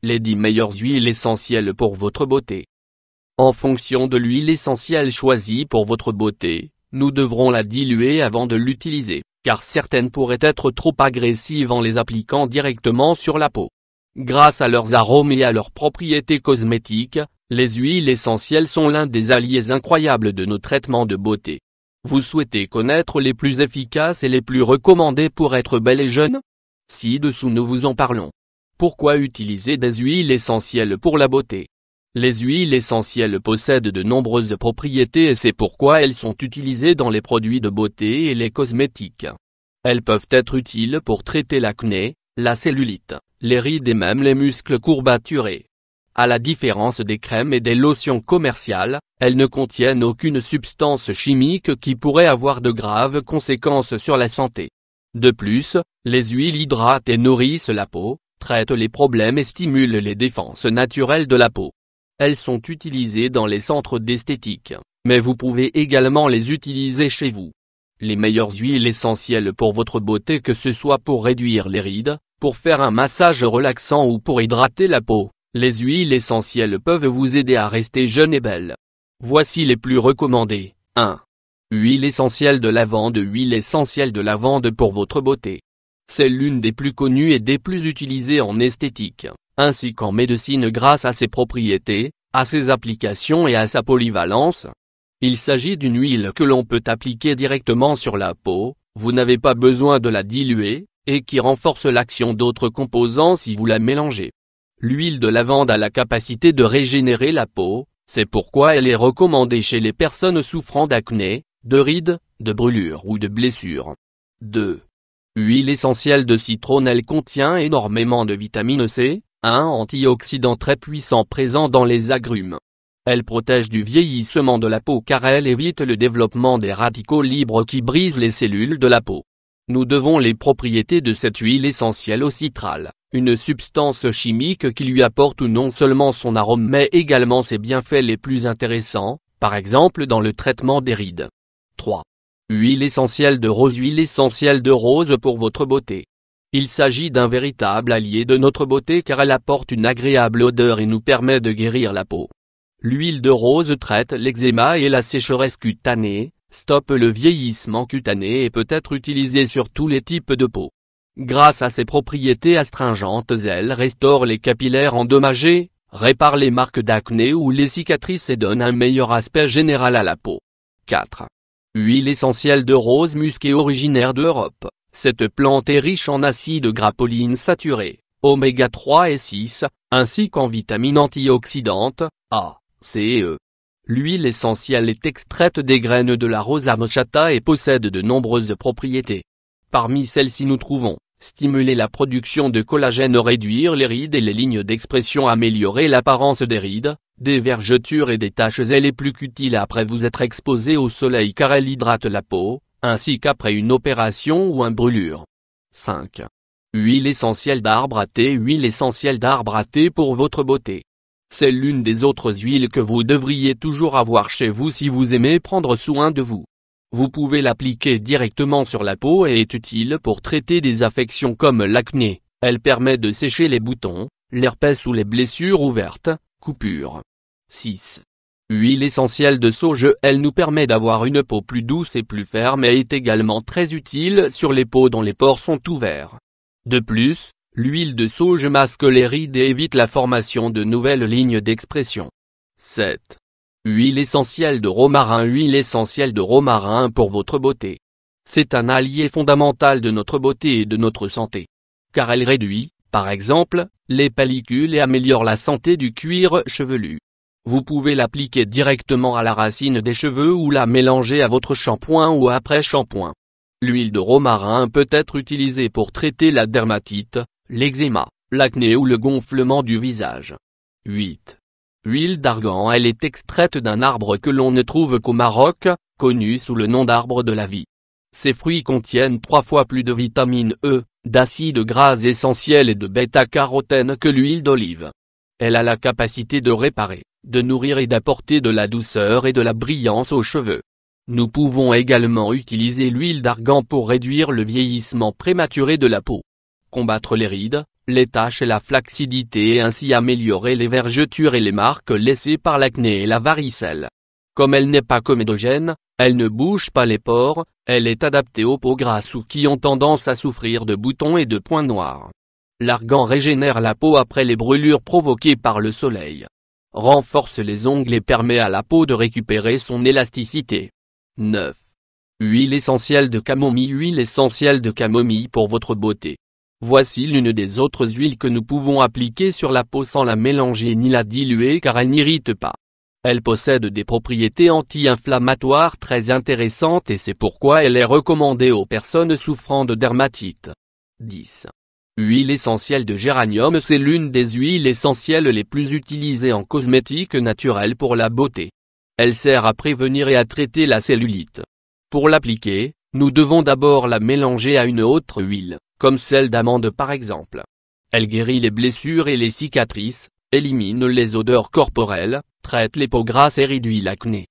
Les 10 meilleures huiles essentielles pour votre beauté. En fonction de l'huile essentielle choisie pour votre beauté, nous devrons la diluer avant de l'utiliser, car certaines pourraient être trop agressives en les appliquant directement sur la peau. Grâce à leurs arômes et à leurs propriétés cosmétiques, les huiles essentielles sont l'un des alliés incroyables de nos traitements de beauté. Vous souhaitez connaître les plus efficaces et les plus recommandées pour être belle et jeune? Ci-dessous nous vous en parlons. Pourquoi utiliser des huiles essentielles pour la beauté? Les huiles essentielles possèdent de nombreuses propriétés et c'est pourquoi elles sont utilisées dans les produits de beauté et les cosmétiques. Elles peuvent être utiles pour traiter l'acné, la cellulite, les rides et même les muscles courbaturés. À la différence des crèmes et des lotions commerciales, elles ne contiennent aucune substance chimique qui pourrait avoir de graves conséquences sur la santé. De plus, les huiles hydratent et nourrissent la peau, traitent les problèmes et stimulent les défenses naturelles de la peau. Elles sont utilisées dans les centres d'esthétique, mais vous pouvez également les utiliser chez vous. Les meilleures huiles essentielles pour votre beauté, que ce soit pour réduire les rides, pour faire un massage relaxant ou pour hydrater la peau, les huiles essentielles peuvent vous aider à rester jeune et belle. Voici les plus recommandées. 1. Huile essentielle de lavande. Huile essentielle de lavande pour votre beauté. C'est l'une des plus connues et des plus utilisées en esthétique, ainsi qu'en médecine grâce à ses propriétés, à ses applications et à sa polyvalence. Il s'agit d'une huile que l'on peut appliquer directement sur la peau, vous n'avez pas besoin de la diluer, et qui renforce l'action d'autres composants si vous la mélangez. L'huile de lavande a la capacité de régénérer la peau, c'est pourquoi elle est recommandée chez les personnes souffrant d'acné, de rides, de brûlures ou de blessures. 2. Huile essentielle de citron. Elle contient énormément de vitamine C, un antioxydant très puissant présent dans les agrumes. Elle protège du vieillissement de la peau car elle évite le développement des radicaux libres qui brisent les cellules de la peau. Nous devons les propriétés de cette huile essentielle au citral, une substance chimique qui lui apporte non seulement son arôme mais également ses bienfaits les plus intéressants, par exemple dans le traitement des rides. 3. Huile essentielle de rose. Huile essentielle de rose pour votre beauté. Il s'agit d'un véritable allié de notre beauté car elle apporte une agréable odeur et nous permet de guérir la peau. L'huile de rose traite l'eczéma et la sécheresse cutanée, stoppe le vieillissement cutané et peut être utilisée sur tous les types de peau. Grâce à ses propriétés astringentes, elle restaure les capillaires endommagés, répare les marques d'acné ou les cicatrices et donne un meilleur aspect général à la peau. 4. Huile essentielle de rose musquée. Originaire d'Europe, cette plante est riche en acides gras polyinsaturés, oméga 3 et 6, ainsi qu'en vitamines antioxydantes, A, C et E. L'huile essentielle est extraite des graines de la rose ammochata et possède de nombreuses propriétés. Parmi celles-ci nous trouvons, stimuler la production de collagène, réduire les rides et les lignes d'expression, améliorer l'apparence des rides, des vergetures et des taches. Elle est plus qu'utile après vous être exposé au soleil car elle hydrate la peau, ainsi qu'après une opération ou une brûlure. 5. Huile essentielle d'arbre à thé. Huile essentielle d'arbre à thé pour votre beauté. C'est l'une des autres huiles que vous devriez toujours avoir chez vous si vous aimez prendre soin de vous. Vous pouvez l'appliquer directement sur la peau et est utile pour traiter des affections comme l'acné. Elle permet de sécher les boutons, l'herpès ou les blessures ouvertes, coupures. 6. Huile essentielle de sauge. Elle nous permet d'avoir une peau plus douce et plus ferme et est également très utile sur les peaux dont les pores sont ouverts. De plus, l'huile de sauge masque les rides et évite la formation de nouvelles lignes d'expression. 7. Huile essentielle de romarin. Huile essentielle de romarin pour votre beauté. C'est un allié fondamental de notre beauté et de notre santé. Car elle réduit, par exemple, les pellicules et améliore la santé du cuir chevelu. Vous pouvez l'appliquer directement à la racine des cheveux ou la mélanger à votre shampoing ou après-shampoing. L'huile de romarin peut être utilisée pour traiter la dermatite, l'eczéma, l'acné ou le gonflement du visage. 8. Huile d'argan. Elle est extraite d'un arbre que l'on ne trouve qu'au Maroc, connu sous le nom d'arbre de la vie. Ces fruits contiennent 3 fois plus de vitamine E, d'acides gras essentiels et de bêta-carotène que l'huile d'olive. Elle a la capacité de réparer, de nourrir et d'apporter de la douceur et de la brillance aux cheveux. Nous pouvons également utiliser l'huile d'argan pour réduire le vieillissement prématuré de la peau, combattre les rides, les taches et la flacidité et ainsi améliorer les vergetures et les marques laissées par l'acné et la varicelle. Comme elle n'est pas comédogène, elle ne bouge pas les pores, elle est adaptée aux peaux grasses ou qui ont tendance à souffrir de boutons et de points noirs. L'argan régénère la peau après les brûlures provoquées par le soleil. Renforce les ongles et permet à la peau de récupérer son élasticité. 9. Huile essentielle de camomille. Huile essentielle de camomille pour votre beauté. Voici l'une des autres huiles que nous pouvons appliquer sur la peau sans la mélanger ni la diluer car elle n'irrite pas. Elle possède des propriétés anti-inflammatoires très intéressantes et c'est pourquoi elle est recommandée aux personnes souffrant de dermatite. 10. Huile essentielle de géranium. C'est l'une des huiles essentielles les plus utilisées en cosmétique naturelle pour la beauté. Elle sert à prévenir et à traiter la cellulite. Pour l'appliquer, nous devons d'abord la mélanger à une autre huile, comme celle d'amande par exemple. Elle guérit les blessures et les cicatrices, élimine les odeurs corporelles, traite les peaux grasses et réduit l'acné.